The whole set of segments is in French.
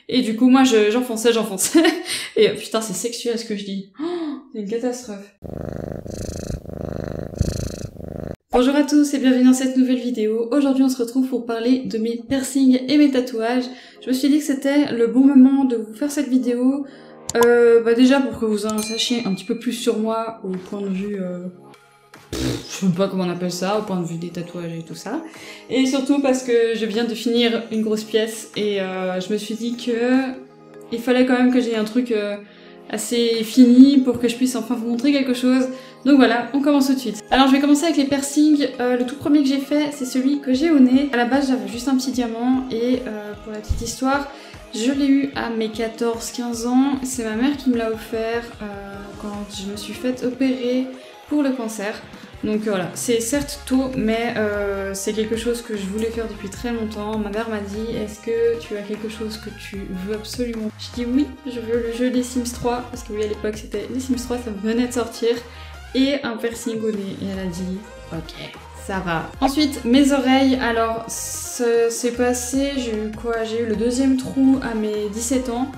Et du coup, moi, j'enfonçais. Et putain, c'est sexuel ce que je dis. Oh, c'est une catastrophe. Bonjour à tous et bienvenue dans cette nouvelle vidéo. Aujourd'hui, on se retrouve pour parler de mes piercings et mes tatouages. Je me suis dit que c'était le bon moment de vous faire cette vidéo. Déjà pour que vous en sachiez un petit peu plus sur moi au point de vue... je sais pas comment on appelle ça, au point de vue des tatouages et tout ça. Et surtout parce que je viens de finir une grosse pièce et je me suis dit que il fallait quand même que j'ai un truc assez fini pour que je puisse enfin vous montrer quelque chose. Donc voilà, on commence tout de suite. Alors je vais commencer avec les piercings. Le tout premier que j'ai fait, c'est celui que j'ai au nez. À la base, j'avais juste un petit diamant et pour la petite histoire, je l'ai eu à mes 14-15 ans. C'est ma mère qui me l'a offert quand je me suis faite opérer pour le cancer. Donc voilà, c'est certes tôt, mais c'est quelque chose que je voulais faire depuis très longtemps. Ma mère m'a dit, est-ce que tu as quelque chose que tu veux absolument? Je dis oui, je veux le jeu des Sims 3, parce que oui, à l'époque c'était les Sims 3, ça venait de sortir, et un piercing au nez. Et elle a dit, ok, ça va. Ensuite, mes oreilles, alors c'est passé, j'ai eu quoi? J'ai eu le deuxième trou à mes 17 ans.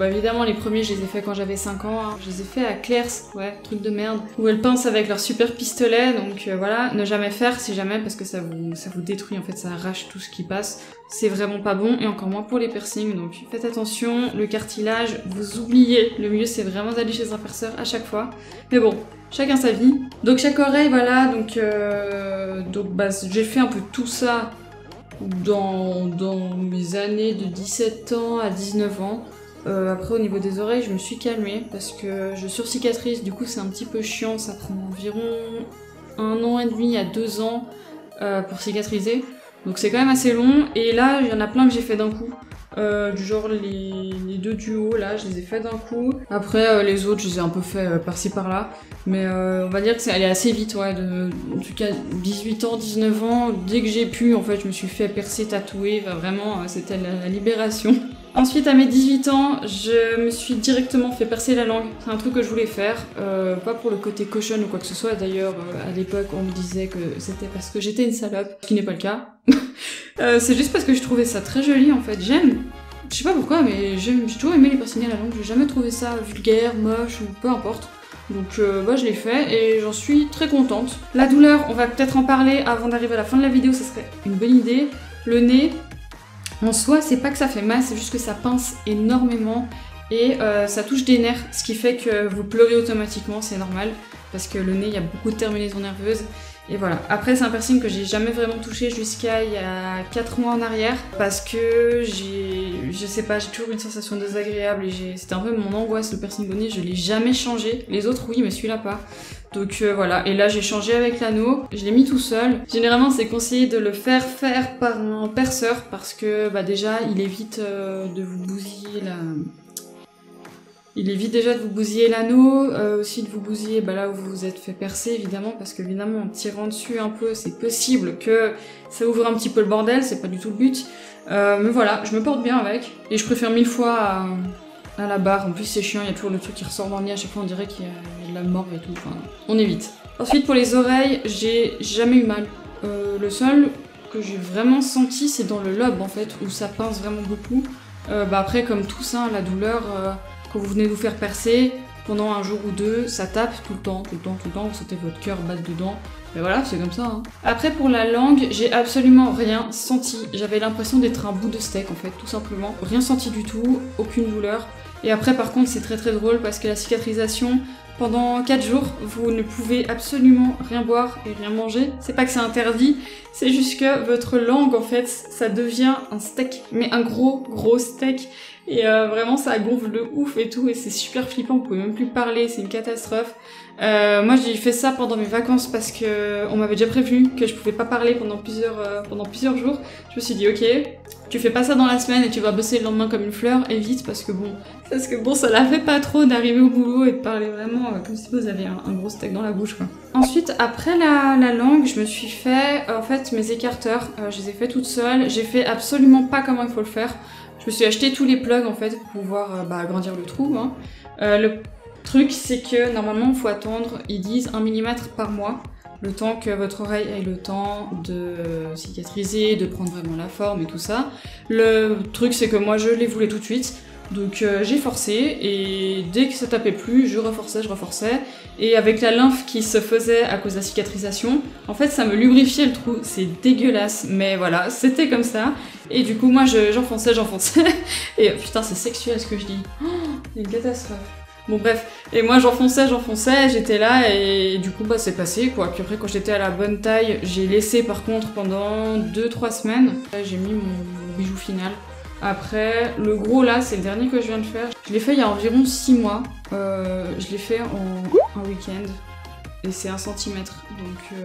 Évidemment les premiers je les ai fait quand j'avais 5 ans, hein. Je les ai fait à Claire's, ouais, truc de merde, où elles pincent avec leur super pistolet, donc voilà, ne jamais faire si jamais, parce que ça vous détruit en fait, ça arrache tout ce qui passe, c'est vraiment pas bon, et encore moins pour les piercings, donc faites attention, le cartilage, vous oubliez, le mieux c'est vraiment d'aller chez un perceur à chaque fois, mais bon, chacun sa vie. Donc chaque oreille, voilà, donc j'ai fait un peu tout ça dans mes années de 17 ans à 19 ans. Après au niveau des oreilles je me suis calmée parce que je surcicatrise, du coup c'est un petit peu chiant, ça prend environ 1 an et demi à 2 ans pour cicatriser. Donc c'est quand même assez long et là il y en a plein que j'ai fait d'un coup. Du genre les deux du haut là, je les ai fait d'un coup. Après les autres je les ai un peu fait par-ci par-là. Mais on va dire que c'est allé assez vite, ouais, en tout cas 18 ans, 19 ans, dès que j'ai pu en fait je me suis fait percer, tatouer, vraiment c'était la libération. Ensuite à mes 18 ans, je me suis directement fait percer la langue, c'est un truc que je voulais faire, pas pour le côté cochonne ou quoi que ce soit, d'ailleurs à l'époque on me disait que c'était parce que j'étais une salope, ce qui n'est pas le cas. C'est juste parce que je trouvais ça très joli en fait, je sais pas pourquoi mais j'ai toujours aimé les piercings à la langue, j'ai jamais trouvé ça vulgaire, moche ou peu importe. Donc je l'ai fait et j'en suis très contente. La douleur, on va peut-être en parler avant d'arriver à la fin de la vidéo, ça serait une bonne idée. Le nez, en soi, c'est pas que ça fait mal, c'est juste que ça pince énormément et ça touche des nerfs, ce qui fait que vous pleurez automatiquement, c'est normal, parce que le nez, il y a beaucoup de terminaisons nerveuses. Et voilà. Après, c'est un piercing que j'ai jamais vraiment touché jusqu'à il y a 4 mois en arrière, parce que je sais pas, j'ai toujours eu une sensation désagréable et c'était un peu mon angoisse, le piercing au nez, je l'ai jamais changé. Les autres oui, mais celui-là pas. Donc voilà, et là j'ai changé avec l'anneau, je l'ai mis tout seul. Généralement c'est conseillé de le faire par un perceur, parce que déjà il évite de vous bousiller Il évite déjà de vous bousiller l'anneau, aussi de vous bousiller là où vous vous êtes fait percer évidemment, parce qu'évidemment en tirant dessus un peu, c'est possible que ça ouvre un petit peu le bordel, c'est pas du tout le but. Mais voilà, je me porte bien avec, et je préfère 1000 fois à la barre. En plus c'est chiant, il y a toujours le truc qui ressort dans le nez, à chaque fois on dirait qu'il y a de la mort et tout, enfin on évite. Ensuite pour les oreilles, j'ai jamais eu mal. Le seul que j'ai vraiment senti c'est dans le lobe en fait, où ça pince vraiment beaucoup. Après comme tout ça, la douleur... Quand vous venez de vous faire percer, pendant un jour ou deux, ça tape tout le temps, vous sentez votre cœur battre dedans. Mais voilà, c'est comme ça, hein. Après pour la langue, j'ai absolument rien senti. J'avais l'impression d'être un bout de steak en fait, tout simplement. Rien senti du tout, aucune douleur. Et après par contre c'est très très drôle parce que la cicatrisation, pendant 4 jours, vous ne pouvez absolument rien boire et rien manger. C'est pas que c'est interdit, c'est juste que votre langue en fait, ça devient un steak. Mais un gros steak. Et vraiment ça gonfle de ouf et tout, et c'est super flippant, vous pouvez même plus parler, c'est une catastrophe. Moi j'ai fait ça pendant mes vacances parce que on m'avait déjà prévenu que je pouvais pas parler pendant plusieurs jours. Je me suis dit ok, tu fais pas ça dans la semaine et tu vas bosser le lendemain comme une fleur, évite, parce que bon ça la fait pas trop d'arriver au boulot et de parler vraiment comme si vous aviez un gros steak dans la bouche quoi. Ensuite après la langue, je me suis fait en fait mes écarteurs, je les ai fait toute seule, j'ai fait absolument pas comment il faut le faire. Je me suis acheté tous les plugs en fait pour pouvoir agrandir le trou, hein. Le truc c'est que normalement il faut attendre, ils disent 1 mm par mois. le temps que votre oreille ait le temps de cicatriser, de prendre vraiment la forme et tout ça. Le truc c'est que moi je les voulais tout de suite, donc j'ai forcé et dès que ça tapait plus, je reforçais. Et avec la lymphe qui se faisait à cause de la cicatrisation, en fait ça me lubrifiait le trou, c'est dégueulasse, mais voilà, c'était comme ça. Et du coup moi j'enfonçais. Et putain c'est sexuel ce que je dis, oh, une catastrophe. Bon bref, et moi j'enfonçais, j'étais là et du coup bah c'est passé quoi. Puis après quand j'étais à la bonne taille, j'ai laissé par contre pendant 2-3 semaines. J'ai mis mon bijou final. Après, le gros là, c'est le dernier que je viens de faire. Je l'ai fait il y a environ 6 mois. Je l'ai fait en un week-end. Et c'est 1 centimètre. Donc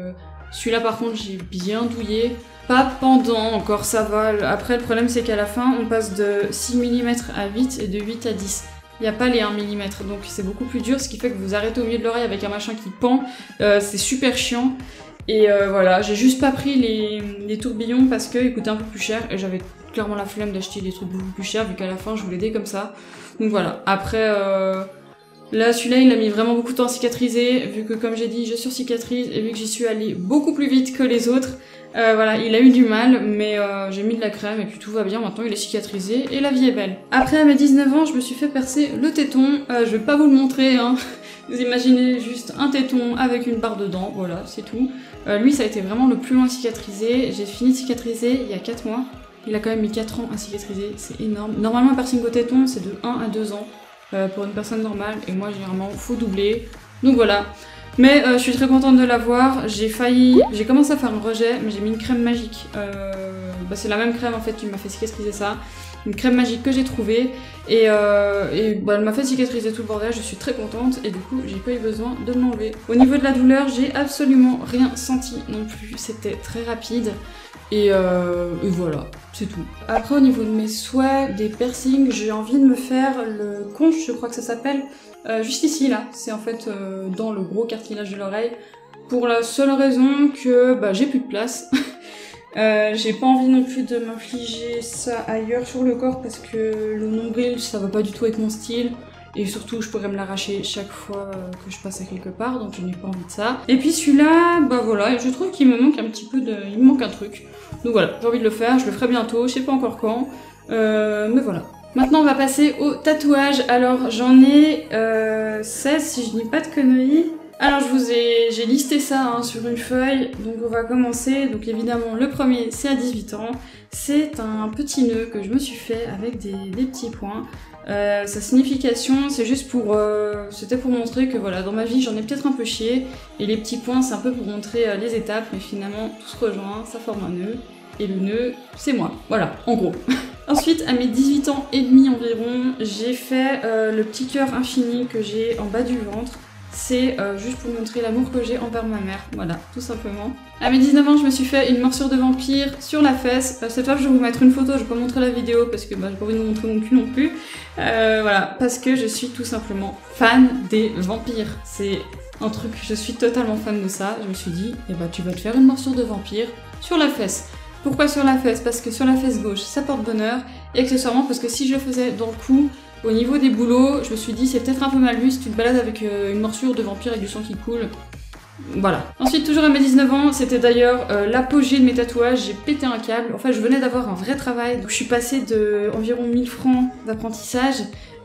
celui-là par contre j'ai bien douillé. Pas pendant, encore ça va. Après le problème c'est qu'à la fin on passe de 6 mm à 8 et de 8 à 10. Il n'y a pas les 1 mm, donc c'est beaucoup plus dur, ce qui fait que vous arrêtez au milieu de l'oreille avec un machin qui pend. C'est super chiant. Et voilà, j'ai juste pas pris les tourbillons parce qu'ils coûtaient un peu plus cher et j'avais clairement la flemme d'acheter des trucs beaucoup plus chers vu qu'à la fin je voulais des comme ça. Donc voilà, après là celui-là il a mis vraiment beaucoup de temps à cicatriser vu que comme j'ai dit je surcicatrise et vu que j'y suis allée beaucoup plus vite que les autres. Voilà, il a eu du mal, mais j'ai mis de la crème et puis tout va bien, maintenant il est cicatrisé et la vie est belle. Après à mes 19 ans, je me suis fait percer le téton, je vais pas vous le montrer, hein. Vous imaginez juste un téton avec une barre dedans, voilà, c'est tout. Lui ça a été vraiment le plus long à cicatriser, j'ai fini de cicatriser il y a 4 mois. Il a quand même mis 4 ans à cicatriser, c'est énorme. Normalement un piercing au téton c'est de 1 à 2 ans pour une personne normale, et moi généralement faut doubler, donc voilà. Mais je suis très contente de l'avoir, j'ai commencé à faire un rejet, mais j'ai mis une crème magique. C'est la même crème en fait qui m'a fait cicatriser ça. Une crème magique que j'ai trouvée, et elle m'a fait cicatriser tout le bordel, je suis très contente, et du coup j'ai pas eu besoin de l'enlever. Au niveau de la douleur, j'ai absolument rien senti non plus, c'était très rapide. Et voilà, c'est tout. Après au niveau de mes souhaits, des piercings, j'ai envie de me faire le conche, je crois que ça s'appelle. Juste ici là, c'est en fait dans le gros cartilage de l'oreille, pour la seule raison que j'ai plus de place. J'ai pas envie non plus de m'infliger ça ailleurs sur le corps parce que le nombril ça va pas du tout avec mon style. Et surtout je pourrais me l'arracher chaque fois que je passe à quelque part, donc je n'ai pas envie de ça. Et puis celui-là, voilà, je trouve qu'il me manque un petit peu de... il me manque un truc. Donc voilà, j'ai envie de le faire, je le ferai bientôt, je sais pas encore quand. Mais voilà. Maintenant on va passer au tatouage. Alors j'en ai 16 si je dis pas de conneries. Alors j'ai listé ça hein, sur une feuille, donc on va commencer. Donc évidemment le premier c'est à 18 ans. C'est un petit nœud que je me suis fait avec des petits points. Sa signification c'est juste pour... c'était pour montrer que voilà, dans ma vie j'en ai peut-être un peu chié. Et les petits points c'est un peu pour montrer les étapes, mais finalement tout se rejoint, ça forme un nœud. Et le nœud c'est moi, voilà, en gros. Ensuite, à mes 18 ans et demi environ, j'ai fait le petit cœur infini que j'ai en bas du ventre. C'est juste pour montrer l'amour que j'ai envers ma mère, voilà, tout simplement. À mes 19 ans, je me suis fait une morsure de vampire sur la fesse. Cette fois, je vais vous mettre une photo, je vais pas montrer la vidéo parce que j'ai pas envie de vous montrer mon cul non plus. Voilà, parce que je suis tout simplement fan des vampires. C'est un truc, je suis totalement fan de ça. Je me suis dit, tu vas te faire une morsure de vampire sur la fesse. Pourquoi sur la fesse? Parce que sur la fesse gauche, ça porte bonheur, et accessoirement parce que si je le faisais dans le cou, au niveau des boulots, je me suis dit c'est peut-être un peu mal vu si tu te balades avec une morsure de vampire avec du sang qui coule. Voilà. Ensuite, toujours à mes 19 ans, c'était d'ailleurs l'apogée de mes tatouages, j'ai pété un câble. Enfin, je venais d'avoir un vrai travail, donc je suis passée de environ 1000 francs d'apprentissage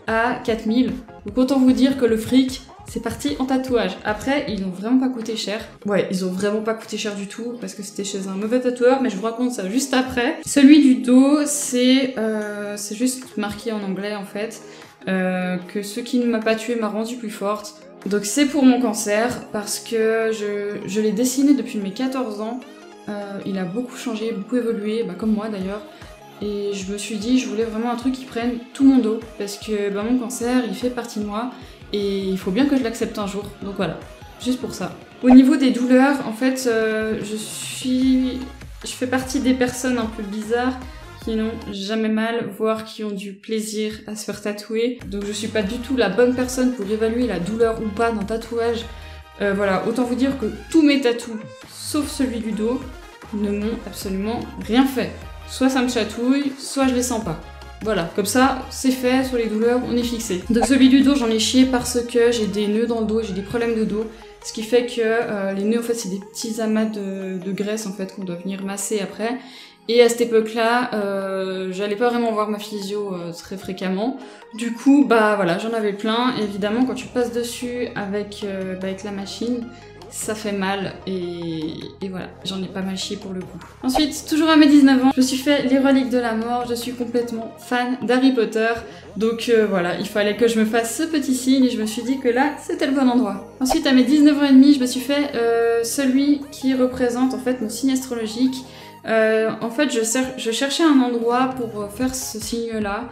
à 4000. Donc autant vous dire que le fric, c'est parti en tatouage. Après, ils n'ont vraiment pas coûté cher. Ouais, ils ont vraiment pas coûté cher du tout, parce que c'était chez un mauvais tatoueur, mais je vous raconte ça juste après. Celui du dos, c'est juste marqué en anglais en fait, que ce qui ne m'a pas tué m'a rendue plus forte. Donc c'est pour mon cancer, parce que je l'ai dessiné depuis mes 14 ans. Il a beaucoup changé, beaucoup évolué, comme moi d'ailleurs. Et je me suis dit, je voulais vraiment un truc qui prenne tout mon dos, parce que mon cancer, il fait partie de moi. Et il faut bien que je l'accepte un jour, donc voilà, juste pour ça. Au niveau des douleurs, en fait, je fais partie des personnes un peu bizarres qui n'ont jamais mal, voire qui ont du plaisir à se faire tatouer. Donc je suis pas du tout la bonne personne pour évaluer la douleur ou pas d'un tatouage. Voilà, autant vous dire que tous mes tatous, sauf celui du dos, ne m'ont absolument rien fait. Soit ça me chatouille, soit je les sens pas. Voilà, comme ça, c'est fait, sur les douleurs, on est fixé. Donc celui du dos, j'en ai chié parce que j'ai des nœuds dans le dos, j'ai des problèmes de dos. ce qui fait que les nœuds en fait c'est des petits amas de graisse en fait qu'on doit venir masser après. Et à cette époque-là, j'allais pas vraiment voir ma physio très fréquemment. Du coup, bah voilà, j'en avais plein. Et évidemment, quand tu passes dessus avec la machine, ça fait mal. Et voilà, j'en ai pas mal chié pour le coup. Ensuite, toujours à mes 19 ans, je me suis fait les reliques de la mort. Je suis complètement fan d'Harry Potter. Donc voilà, il fallait que je me fasse ce petit signe. Et je me suis dit que là, c'était le bon endroit. Ensuite, à mes 19 ans et demi, je me suis fait celui qui représente en fait mon signe astrologique. En fait, je cherchais un endroit pour faire ce signe-là,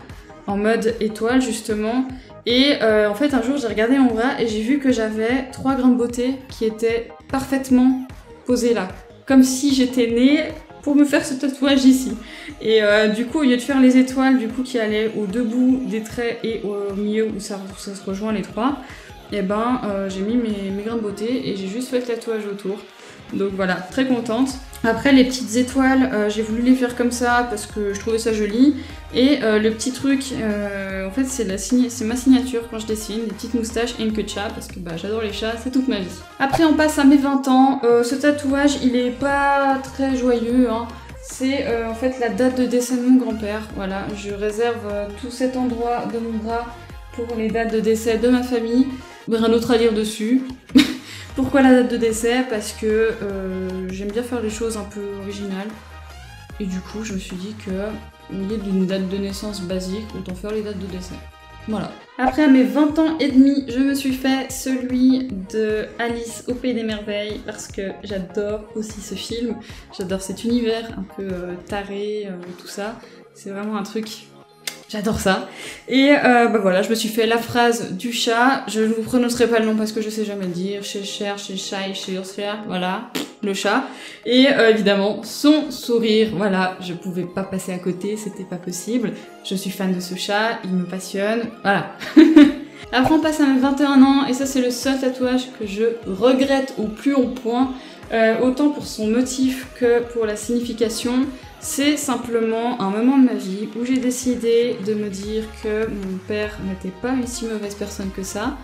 en mode étoile justement. Et en fait, un jour, j'ai regardé mon bras et j'ai vu que j'avais 3 grains de beauté qui étaient parfaitement posés là. Comme si j'étais née pour me faire ce tatouage ici. Et du coup, au lieu de faire les étoiles du coup qui allaient aux deux bouts des traits et au milieu où ça se rejoint les 3, et ben j'ai mis mes grains de beauté et j'ai juste fait le tatouage autour. Donc voilà, très contente. Après les petites étoiles, j'ai voulu les faire comme ça parce que je trouvais ça joli. Et le petit truc, en fait c'est ma signature quand je dessine, des petites moustaches et une queue de chat parce que bah, j'adore les chats, c'est toute ma vie. Après on passe à mes 20 ans, ce tatouage il est pas très joyeux, hein. C'est en fait la date de décès de mon grand-père, voilà. Je réserve tout cet endroit de mon bras pour les dates de décès de ma famille. Rien d'autre à dire dessus. Pourquoi la date de décès? Parce que j'aime bien faire les choses un peu originales. Et du coup, je me suis dit que au lieu d'une date de naissance basique, autant faire les dates de décès. Voilà. Après, à mes 20 ans et demi, je me suis fait celui de Alice au Pays des Merveilles parce que j'adore aussi ce film. J'adore cet univers un peu taré, tout ça. C'est vraiment un truc... J'adore ça. Et bah voilà, je me suis fait la phrase du chat. Je ne vous prononcerai pas le nom parce que je sais jamais le dire. Chez Cher, chez Chai, chez Ursula, voilà, le chat. Et évidemment, son sourire, voilà, je pouvais pas passer à côté, c'était pas possible. Je suis fan de ce chat, il me passionne, voilà. Après on passe à mes 21 ans et ça c'est le seul tatouage que je regrette au plus haut point. Autant pour son motif que pour la signification. C'est simplement un moment de ma vie où j'ai décidé de me dire que mon père n'était pas une si mauvaise personne que ça.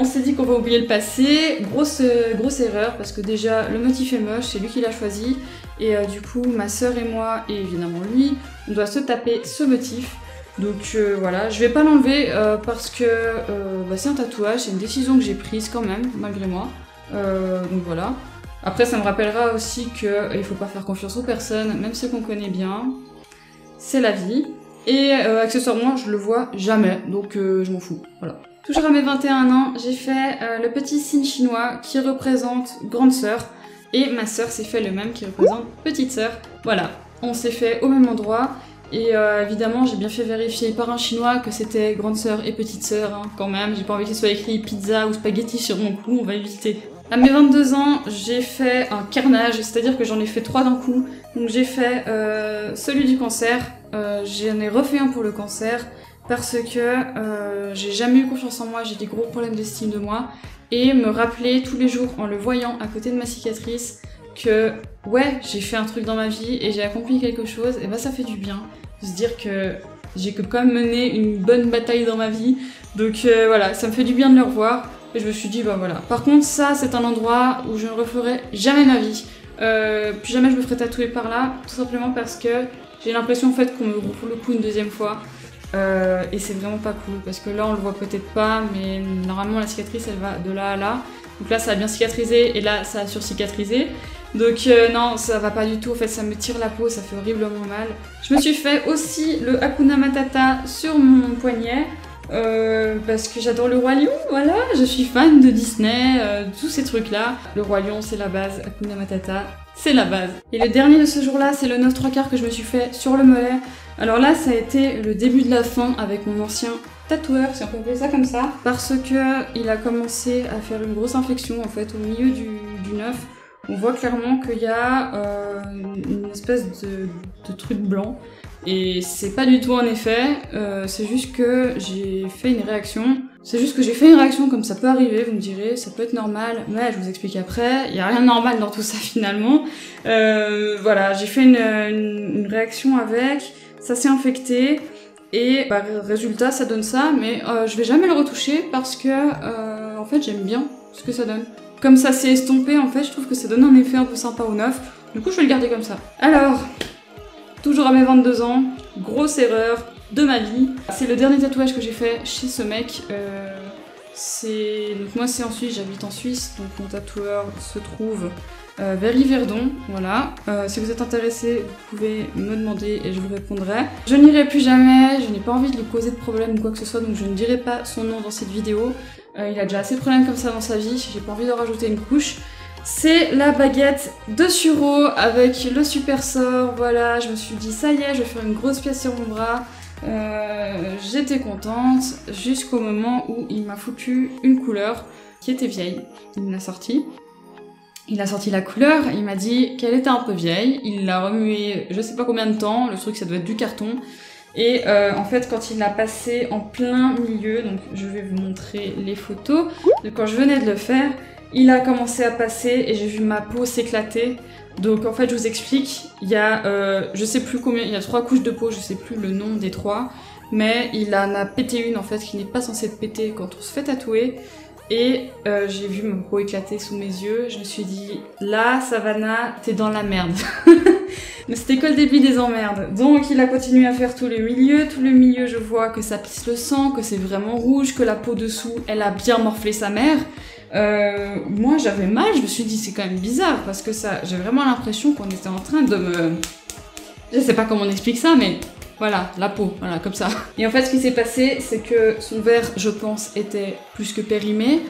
On s'est dit qu'on va oublier le passé, grosse erreur parce que déjà le motif est moche, c'est lui qui l'a choisi et du coup ma sœur et moi et évidemment lui, on doit se taper ce motif. Donc voilà, je vais pas l'enlever parce que c'est un tatouage, c'est une décision que j'ai prise quand même, malgré moi. Donc voilà. Après, ça me rappellera aussi qu'il faut pas faire confiance aux personnes, même ceux qu'on connaît bien. C'est la vie. Et accessoirement, je le vois jamais, donc je m'en fous. Voilà. Toujours à mes 21 ans, j'ai fait le petit signe chinois qui représente grande sœur. Et ma sœur s'est fait le même qui représente petite sœur. Voilà, on s'est fait au même endroit. Et évidemment, j'ai bien fait vérifier par un chinois que c'était grande sœur et petite sœur, hein, quand même. J'ai pas envie qu'il soit écrit pizza ou spaghetti sur mon cou, on va éviter. À mes 22 ans, j'ai fait un carnage, c'est-à-dire que j'en ai fait 3 d'un coup. Donc j'ai fait celui du cancer, j'en ai refait un pour le cancer, parce que j'ai jamais eu confiance en moi, j'ai des gros problèmes d'estime de moi. Et me rappeler tous les jours en le voyant à côté de ma cicatrice que ouais, j'ai fait un truc dans ma vie et j'ai accompli quelque chose, et bah ça fait du bien de se dire que j'ai quand même mené une bonne bataille dans ma vie. Donc voilà, ça me fait du bien de le revoir. Et je me suis dit, bah voilà. Par contre, ça, c'est un endroit où je ne referai jamais ma vie. Plus jamais je me ferai tatouer par là, tout simplement parce que j'ai l'impression en fait qu'on me roule le coup une deuxième fois. Et c'est vraiment pas cool, parce que là, on le voit peut-être pas, mais normalement, la cicatrice, elle va de là à là. Donc là, ça a bien cicatrisé, et là, ça a surcicatrisé. Donc non, ça va pas du tout, en fait, ça me tire la peau, ça fait horriblement mal. Je me suis fait aussi le Hakuna Matata sur mon poignet. Parce que j'adore le Roi Lion, voilà, je suis fan de Disney, tous ces trucs-là. Le Roi Lion, c'est la base, Hakuna Matata, c'est la base. Et le dernier de ce jour-là, c'est le 9/3 que je me suis fait sur le mollet. Alors là, ça a été le début de la fin avec mon ancien tatoueur, si on peut appeler ça comme ça, parce que il a commencé à faire une grosse infection, en fait, au milieu du 9. On voit clairement qu'il y a une espèce de truc blanc. Et c'est pas du tout un effet, c'est juste que j'ai fait une réaction. C'est juste que j'ai fait une réaction comme ça peut arriver, vous me direz, ça peut être normal, mais je vous explique après, il y a rien de normal dans tout ça finalement. Voilà, j'ai fait une réaction avec, ça s'est infecté, et bah, résultat ça donne ça, mais je vais jamais le retoucher parce que en fait j'aime bien ce que ça donne. comme ça s'est estompé, en fait, je trouve que ça donne un effet un peu sympa au neuf. Du coup, je vais le garder comme ça. Alors, toujours à mes 22 ans, grosse erreur de ma vie. C'est le dernier tatouage que j'ai fait chez ce mec. Donc moi, c'est en Suisse, j'habite en Suisse, donc mon tatoueur se trouve vers Yverdon, voilà. Si vous êtes intéressé, vous pouvez me demander et je vous répondrai. Je n'irai plus jamais, je n'ai pas envie de lui causer de problème ou quoi que ce soit, donc je ne dirai pas son nom dans cette vidéo. Il a déjà assez de problèmes comme ça dans sa vie, j'ai pas envie de rajouter une couche. C'est la baguette de Suro avec le super sort, voilà, je me suis dit ça y est, je vais faire une grosse pièce sur mon bras. J'étais contente jusqu'au moment où il m'a foutu une couleur qui était vieille. Il me l'a sortie. Il a sorti la couleur, il m'a dit qu'elle était un peu vieille, il l'a remuée je sais pas combien de temps, le truc ça doit être du carton. Et en fait quand il l'a passé en plein milieu, donc je vais vous montrer les photos de quand je venais de le faire, il a commencé à passer et j'ai vu ma peau s'éclater. Donc en fait je vous explique, il y a je sais plus combien, il y a 3 couches de peau, je sais plus le nom des 3, mais il en a pété une en fait qui n'est pas censée être pétée quand on se fait tatouer. Et j'ai vu ma peau éclater sous mes yeux, je me suis dit, là, Savannah, t'es dans la merde. Mais c'était que le début des emmerdes. Donc il a continué à faire tout le milieu je vois que ça pisse le sang, que c'est vraiment rouge, que la peau dessous, elle a bien morflé sa mère. Moi j'avais mal, je me suis dit, c'est quand même bizarre, parce que ça, j'ai vraiment l'impression qu'on était en train de me... Je sais pas comment on explique ça, mais... Voilà, la peau, voilà, comme ça. Et en fait, ce qui s'est passé, c'est que son verre, je pense, était plus que périmé.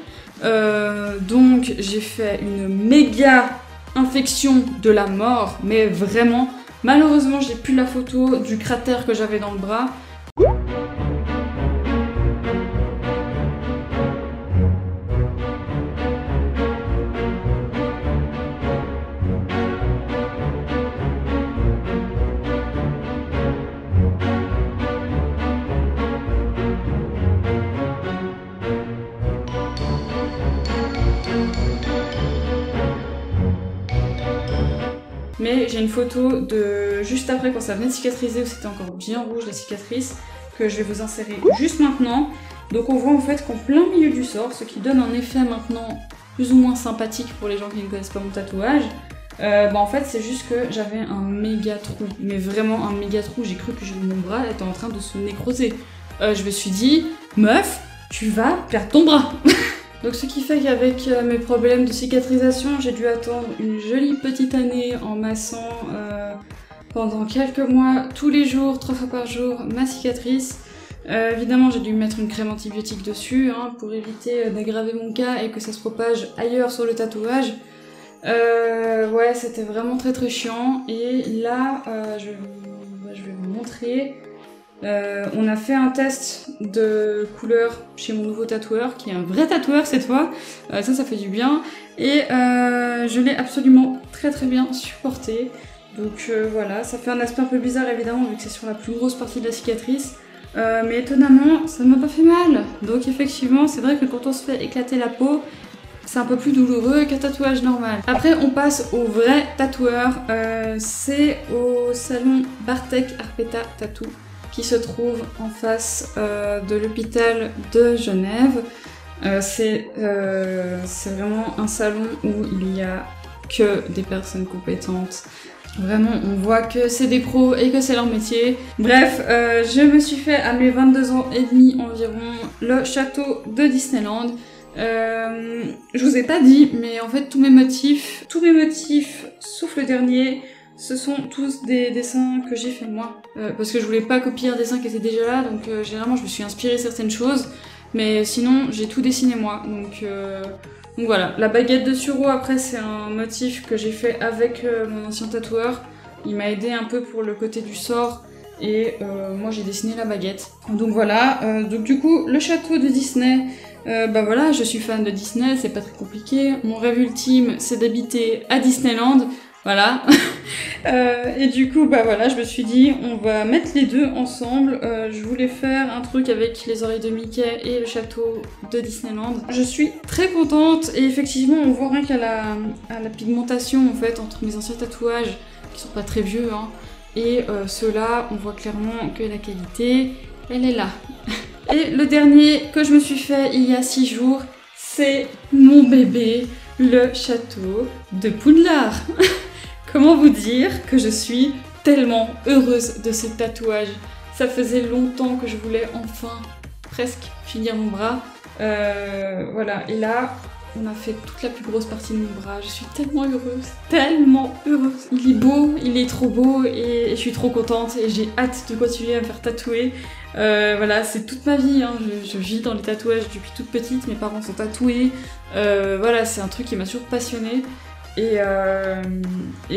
Donc, j'ai fait une méga infection de la mort, mais vraiment. Malheureusement, j'ai plus la photo du cratère que j'avais dans le bras. Mais j'ai une photo de juste après quand ça venait de cicatriser où c'était encore bien rouge la cicatrice que je vais vous insérer juste maintenant. Donc on voit en fait qu'en plein milieu du sort, ce qui donne un effet maintenant plus ou moins sympathique pour les gens qui ne connaissent pas mon tatouage. En fait c'est juste que j'avais un méga trou, mais vraiment un méga trou, j'ai cru que mon bras était en train de se nécroser. Je me suis dit, meuf, tu vas perdre ton bras. Donc ce qui fait qu'avec mes problèmes de cicatrisation, j'ai dû attendre une jolie petite année en massant pendant quelques mois, tous les jours, 3 fois par jour, ma cicatrice. Évidemment, j'ai dû mettre une crème antibiotique dessus pour éviter d'aggraver mon cas et que ça se propage ailleurs sur le tatouage. Ouais, c'était vraiment très très chiant. Et là, je vais vous montrer. On a fait un test de couleur chez mon nouveau tatoueur, qui est un vrai tatoueur cette fois. Ça fait du bien. Et je l'ai absolument très très bien supporté. Donc voilà, ça fait un aspect un peu bizarre évidemment, vu que c'est sur la plus grosse partie de la cicatrice. Mais étonnamment, ça ne m'a pas fait mal. Donc effectivement, c'est vrai que quand on se fait éclater la peau, c'est un peu plus douloureux qu'un tatouage normal. Après, on passe au vrai tatoueur. C'est au salon Bartek Arpeta Tattoo, qui se trouve en face de l'hôpital de Genève. C'est vraiment un salon où il y a que des personnes compétentes. Vraiment, on voit que c'est des pros et que c'est leur métier. Bref, je me suis fait à mes 22 ans et demi environ le château de Disneyland. Je vous ai pas dit, mais en fait tous mes motifs, sauf le dernier, ce sont tous des dessins que j'ai fait moi. Parce que je voulais pas copier un dessin qui était déjà là, donc généralement je me suis inspirée certaines choses, mais sinon j'ai tout dessiné moi. Donc voilà, la baguette de Suro après c'est un motif que j'ai fait avec mon ancien tatoueur. Il m'a aidé un peu pour le côté du sort et moi j'ai dessiné la baguette. Donc voilà, donc du coup le château de Disney, voilà, je suis fan de Disney, c'est pas très compliqué. Mon rêve ultime c'est d'habiter à Disneyland, voilà. Et du coup voilà, je me suis dit on va mettre les deux ensemble. Je voulais faire un truc avec les oreilles de Mickey et le château de Disneyland. Je suis très contente et effectivement on voit rien qu'à la pigmentation en fait entre mes anciens tatouages qui sont pas très vieux et ceux-là, on voit clairement que la qualité elle est là. Et le dernier que je me suis fait il y a 6 jours, c'est mon bébé. le château de Poudlard. Comment vous dire que je suis tellement heureuse de ce tatouage. Ça faisait longtemps que je voulais enfin presque finir mon bras. Voilà, et là, on a fait toute la plus grosse partie de mon bras. Je suis tellement heureuse, tellement heureuse. Il est beau, il est trop beau et je suis trop contente et j'ai hâte de continuer à me faire tatouer. Voilà, c'est toute ma vie, hein. Je vis dans les tatouages depuis toute petite, mes parents sont tatoués. Voilà, c'est un truc qui m'a toujours passionnée. Et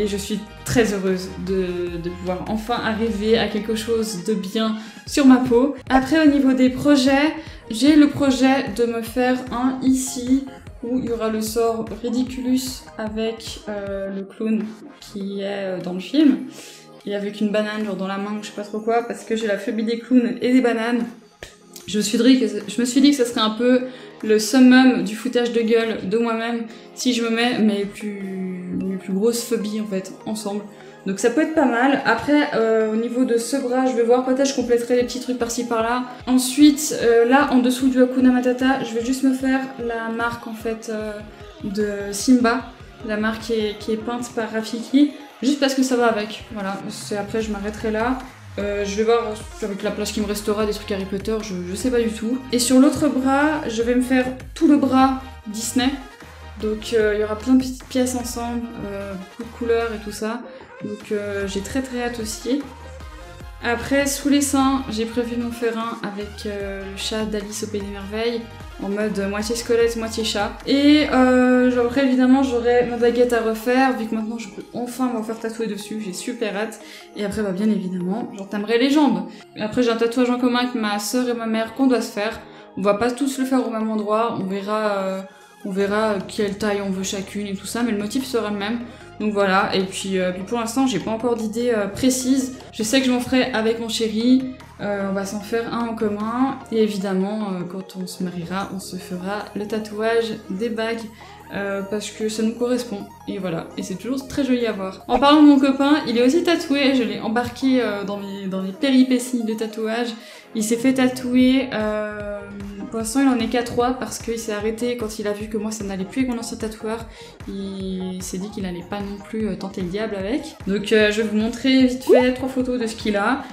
je suis très heureuse de pouvoir enfin arriver à quelque chose de bien sur ma peau. Après, au niveau des projets, j'ai le projet de me faire un ici où il y aura le sort Ridiculus avec le clown qui est dans le film et avec une banane genre dans la main, je sais pas trop quoi, parce que j'ai la phobie des clowns et des bananes. Je me suis dit que ça serait un peu le summum du foutage de gueule de moi-même si je me mets mes plus grosses phobies en fait ensemble. Donc ça peut être pas mal. Après au niveau de ce bras, je vais voir, peut-être je compléterai des petits trucs par-ci par-là. Ensuite là en dessous du Hakuna Matata, je vais juste me faire la marque en fait de Simba, la marque qui est peinte par Rafiki, juste parce que ça va avec. Voilà, après je m'arrêterai là. Je vais voir avec la place qui me restera des trucs Harry Potter, je sais pas du tout. Et sur l'autre bras, je vais me faire tout le bras Disney. Donc il y aura plein de petites pièces ensemble, beaucoup de couleurs et tout ça. Donc j'ai très hâte aussi. Après, sous les seins, j'ai prévu de m'en faire un avec le chat d'Alice au Pays des Merveilles, en mode moitié squelette, moitié chat. Et après, évidemment, j'aurai ma baguette à refaire, vu que maintenant je peux enfin m'en faire tatouer dessus, j'ai super hâte. Et après, bah, bien évidemment, j'entamerai les jambes. Et après, j'ai un tatouage en commun avec ma soeur et ma mère qu'on doit se faire. On va pas tous le faire au même endroit, on verra quelle taille on veut chacune et tout ça, mais le motif sera le même. Donc voilà, et puis pour l'instant j'ai pas encore d'idée précise. Je sais que je m'en ferai avec mon chéri, on va s'en faire un en commun. Et évidemment, quand on se mariera, on se fera le tatouage des bagues. Parce que ça nous correspond, et voilà, et c'est toujours très joli à voir. En parlant de mon copain, il est aussi tatoué, je l'ai embarqué dans mes péripéties de tatouage. Il s'est fait tatouer, pour l'instant il en est qu'à 3 parce qu'il s'est arrêté quand il a vu que moi ça n'allait plus avec mon ancien tatoueur. Il s'est dit qu'il allait pas non plus tenter le diable avec. Donc je vais vous montrer vite fait 3 photos de ce qu'il a.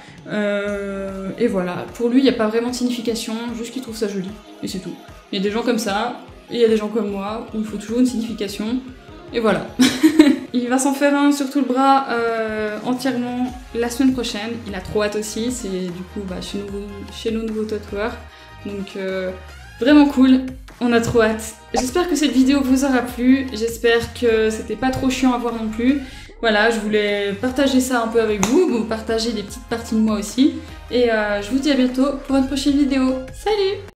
Et voilà, pour lui il n'y a pas vraiment de signification, juste qu'il trouve ça joli, et c'est tout. Il y a des gens comme ça, et il y a des gens comme moi, où il faut toujours une signification, et voilà. Il va s'en faire un sur tout le bras entièrement la semaine prochaine, il a trop hâte aussi, c'est du coup bah, chez nos nouveaux tatoueurs, donc vraiment cool, on a trop hâte. J'espère que cette vidéo vous aura plu, j'espère que c'était pas trop chiant à voir non plus. Voilà, je voulais partager ça un peu avec vous, vous partager des petites parties de moi aussi, et je vous dis à bientôt pour une prochaine vidéo. Salut!